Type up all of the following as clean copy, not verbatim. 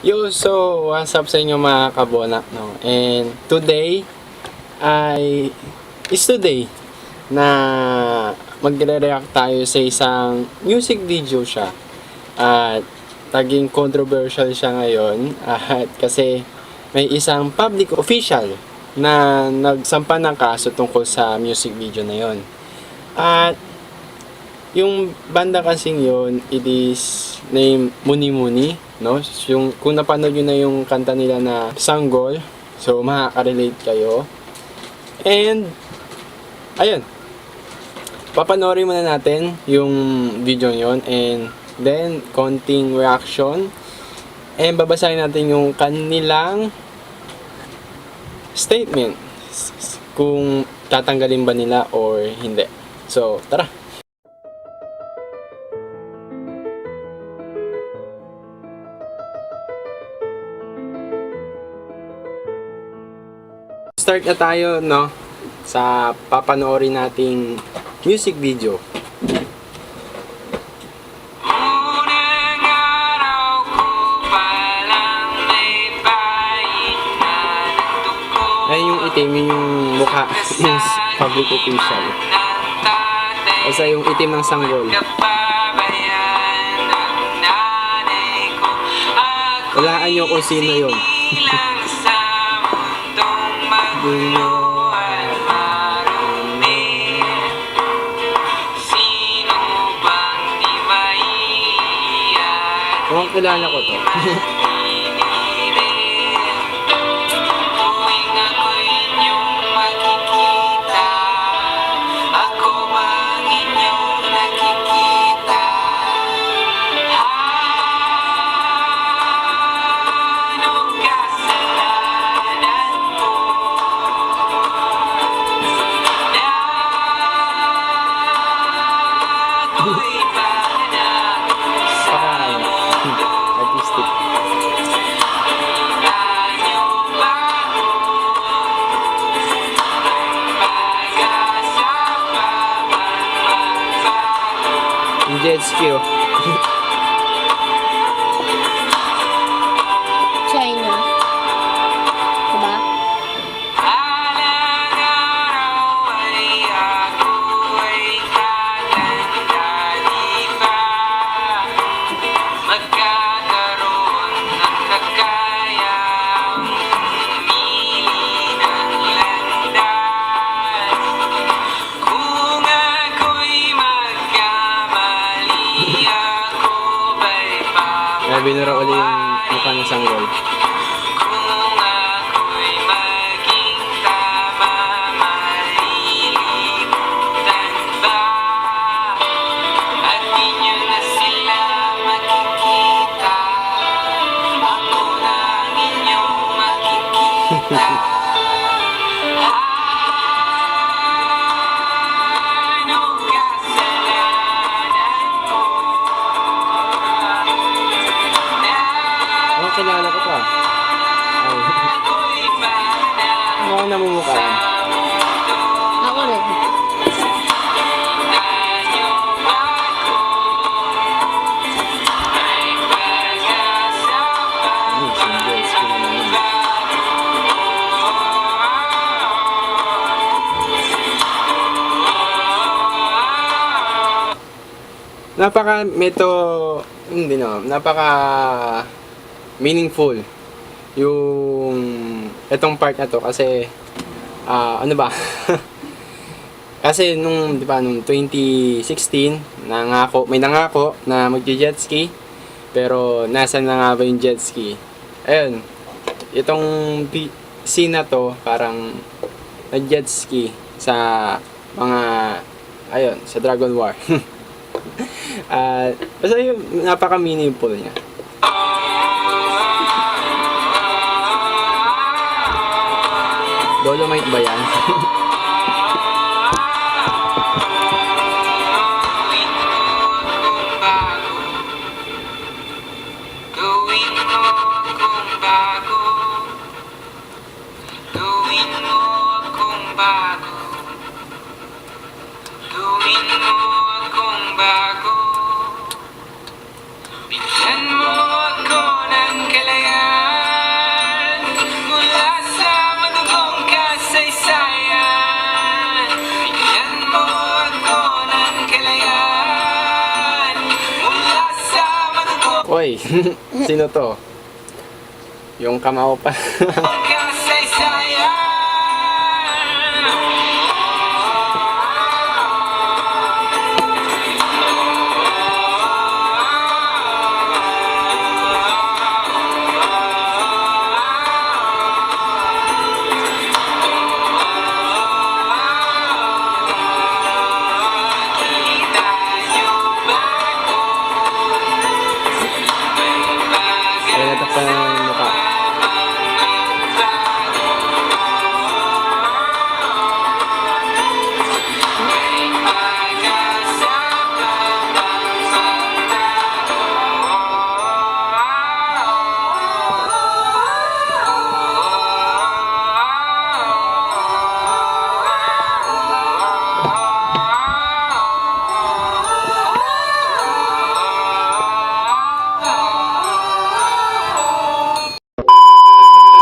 Yo, so what's up sa inyo mga kabonak, no? And today is today na magre-react tayo sa isang music video siya. At taging controversial siya ngayon at kasi may isang public official na nagsampa ng kaso tungkol sa music video na yon. At yung banda kasing yun, it is named Muni Muni, no? Yung, kung napanood nyo na yung kanta nila na Sanggol, so makaka-relate kayo. And, ayun, papanoorin muna natin yung video yon and then, konting reaction. And babasahin natin yung kanilang statement kung tatanggalin ba nila or hindi. So, tara! Start na tayo, no, sa papanoorin nating music video. Ay, yung itim, yung mukha ng public official. Basta yung itim ng sanggol. Walaan nyo kung sino yun. Mukhang kilala ko to. Artistic. Yung jet ski, oh. China. Diba? Binura ulit yung mukha ng sanggol. Kilala ko pa. Ay. Mukhang namumukha. Ako rin. Napaka meaningful yung etong part na to kasi ano ba kasi nung 'di ba nung 2016 may nangako na magje-jet ski pero nasaan na nga ba yung jet ski. Ayun, itong scene na to parang nag-jet ski sa mga sa Dragon War. Basta yung napaka meaningful niya. Dolomite ba yan? Bigyan mo ako ng kalayaan. Okay. Sino to? Yung kamao pa. Ay, natakpan ang mukha.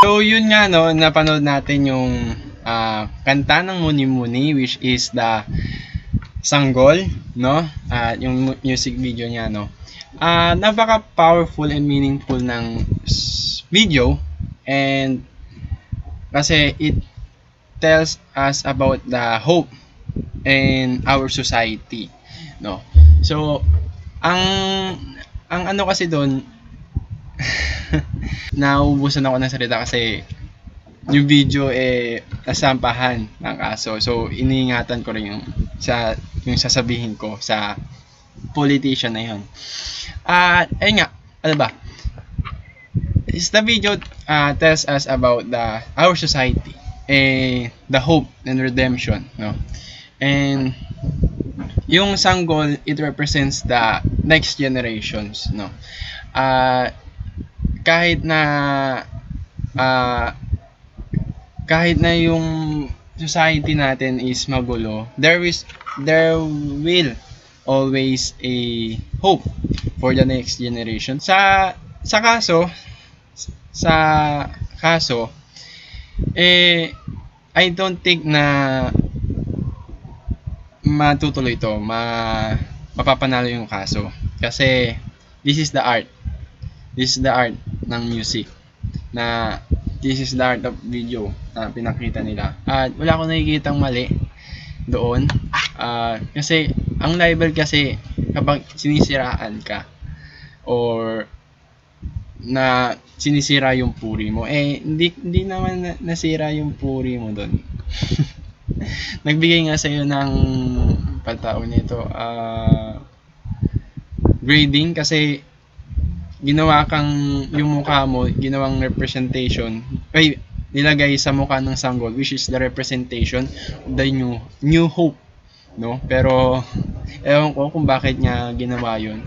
So yun nga no, napanood natin yung kanta ng Muni Muni, which is the Sanggol, no? At yung music video niya, no. Napaka powerful and meaningful ng video, and kasi it tells us about the hope in our society, no. So ang ano kasi doon, nauubusan ako ng salita kasi yung video nasampahan ng kaso. So iniingatan ko rin yung sasabihin ko sa politician na yun. Ayun nga, ano ba? The video tells us about our society, the hope and redemption, no? And yung sanggol, it represents the next generations, no? Kahit na yung society natin is magulo, there will always a hope for the next generation. Sa kaso, I don't think na matutuloy to, mapapanalo yung kaso. Kasi this is the art ng music, na this is the art of video na pinakita nila. At wala akong nakikitang mali doon. Kasi ang libel kasi kapag sinisiraan ka or na sinisira yung puri mo, hindi naman nasira yung puri mo doon. Nagbigay nga sa'yo ng patawag nito, grading kasi ginawa kang yung mukha mo, ginawang representation, nilagay sa mukha ng sanggol, which is the representation of the new hope, no? Pero ewan ko kung bakit niya ginawa yun.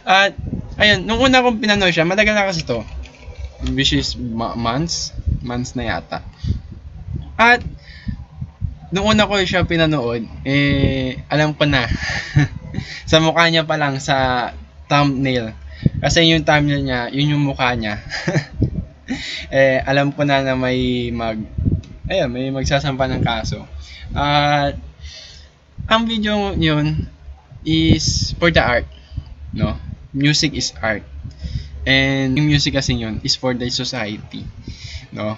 At ayun, nung una kong pinanood siya, matagal na kasi to, which is months na yata. At nung una ko siya pinanood, alam ko na sa mukha niya pa lang, sa thumbnail, kasi yung thumbnail niya, yun yung mukha niya. Alam ko na may magsasampa ng kaso. At ang video yun is for the art, no? Music is art, and yung music kasi yun is for the society, no?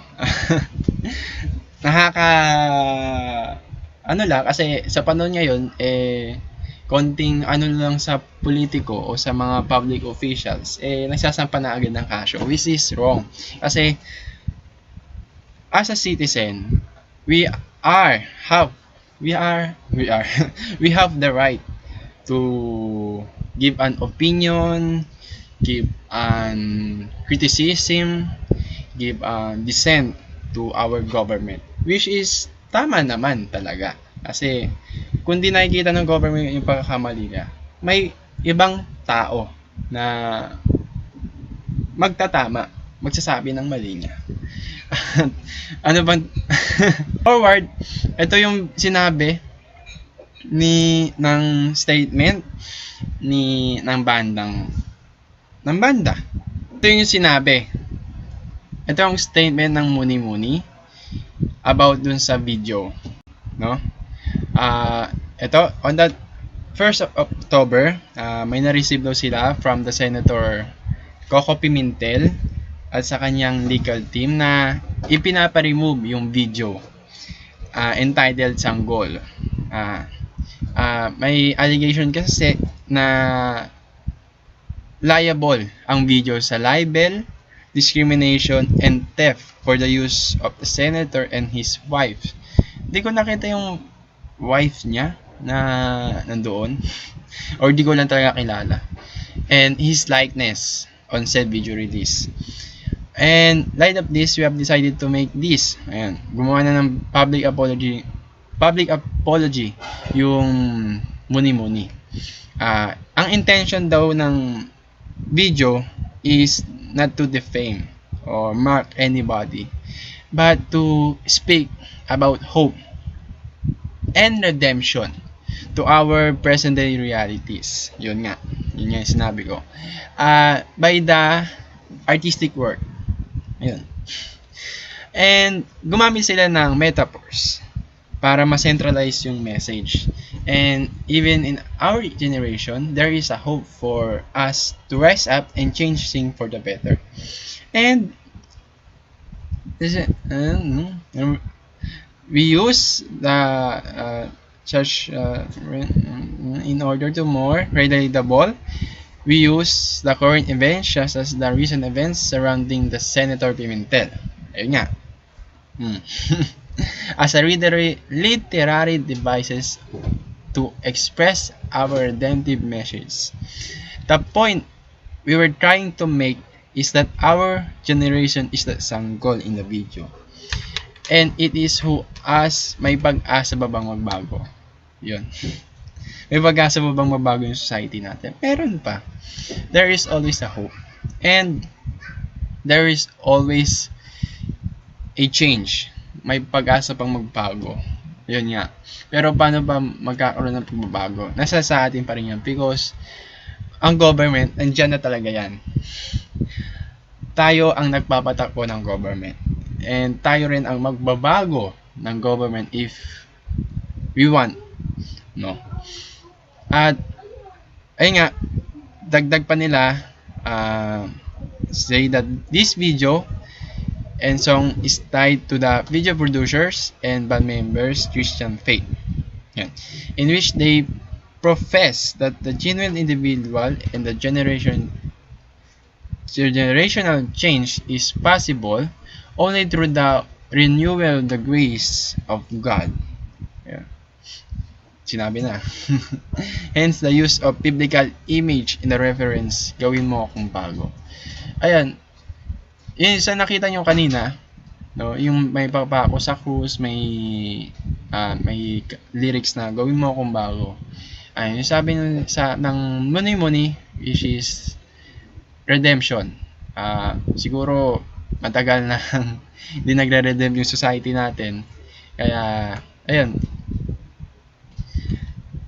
Ano lang, kasi sa panahon ngayon, konting ano lang sa politiko o sa mga public officials, nagsasampa na agad ng kaso, which is wrong. Kasi as a citizen, we have the right to give an opinion, give an criticism, give dissent to our government, which is tama naman talaga. Kasi kung di nakikita ng government yung pagkakamali niya, may ibang tao na magsasabi ng mali niya. Ano bang forward, ito yung sinabi ng statement ng banda. Ito yung sinabi. Ito yung statement ng Muni Muni about dun sa video, no? Ito, on the 1st of October, may na-receive daw sila from the Senator Coco Pimentel at sa kanyang legal team na ipinapa-remove yung video entitled Sanggol. May allegation kasi na liable ang video sa libel, discrimination, and theft for the use of the senator and his wife. Di ko nakita yung wife niya na nandoon or di ko lang talaga kilala, and his likeness on said video release. And light of this, we have decided to make this. Ayan, gumawa na ng public apology yung Muni-Muni. Ang intention daw ng video is not to defame or mark anybody, but to speak about hope and redemption to our present day realities. Yun yung sinabi ko. By the artistic work. Yun. And gumamit sila ng metaphors para ma-centralize yung message. And even in our generation, there is a hope for us to rise up and change things for the better. And we use the church in order to more relatable. We use the current events just as the recent events surrounding the Senator Pimentel. Ayun nga. As a literary devices to express our redemptive message. The point we were trying to make is that our generation is the sanggol in the video. And it is who us, may pag-asa ba bang magbago? Yun. May pag-asa ba bang magbago yung society natin? Meron pa. There is always a hope. And there is always a change. May pag-asa pang magbago. Yun nga. Pero paano ba magkakaroon ng pagbabago? Nasa sa atin pa rin yan. Because ang government, andyan na talaga yan. Tayo ang nagpapatakbo ng government. And tayo rin ang magbabago ng government if we want. No? At ayun nga, dagdag pa nila say that this video and song is tied to the video producers and band members' Christian faith. Yan. In which they profess that the genuine individual and the generational change is possible only through the renewal of the grace of God. Yeah. Sinabi na. Hence the use of biblical image in the reference, gawin mo akong bago. Ayan. Yun sa nakita nyo kanina, no, yung may papako sa krus, may lyrics na gawin mo akong bago. Ayun, yung sabi ng Muni-Muni, which is redemption. Siguro matagal na hindi nagre-redeem yung society natin. Kaya, ayun,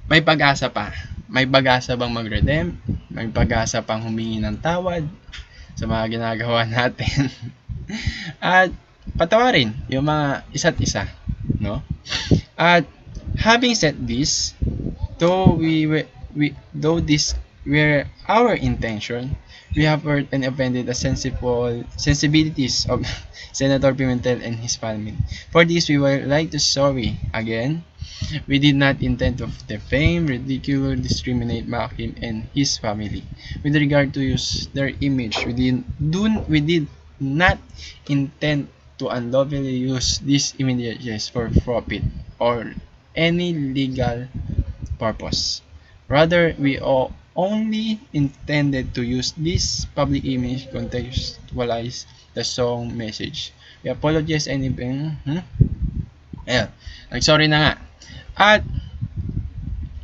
may pag-asa pa. May pag-asa bang mag-redeem? May pag-asa pang humingi ng tawad sa mga ginagawa natin. At patawarin yung mga isa't isa, no? At having said this, though this were our intention, we have hurt and offended the sensibilities of Senator Pimentel and his family. For this, we would like to sorry again. We did not intend to defame, ridicule, discriminate, mock him and his family. With regard to use their image, we did not intend to unlawfully use these images for profit or any legal purpose. Rather, we only intended to use this public image to contextualize the song message. We apologize anything. Ayan, nag-sorry na nga. At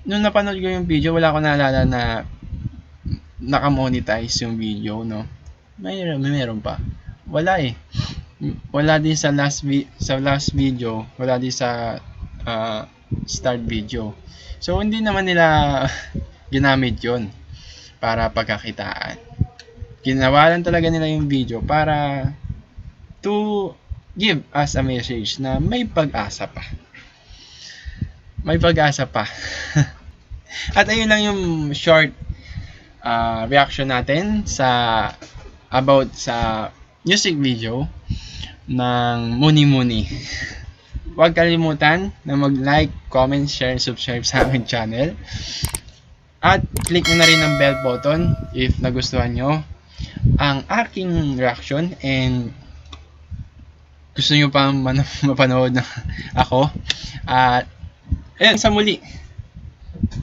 nung napanood ko yung video, wala ko naalala na nakamonetize yung video, no? Mayroon pa. Wala eh. Wala din sa last video, wala din sa start video. So hindi naman nila ginamit yon para pagkakitaan. Ginawa lang talaga nila yung video para to give us a message na may pag-asa pa. May pag-asa pa. At ayun lang yung short reaction natin about sa music video ng Muni Muni. Huwag kalimutan na mag-like, comment, share, and subscribe sa aming channel. At click nyo na rin ang bell button if nagustuhan nyo ang aking reaction and gusto nyo pa mapanood na ako. At ayun, sa muli.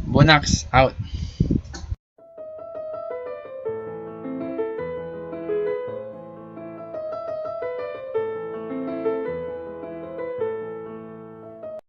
Bonax out.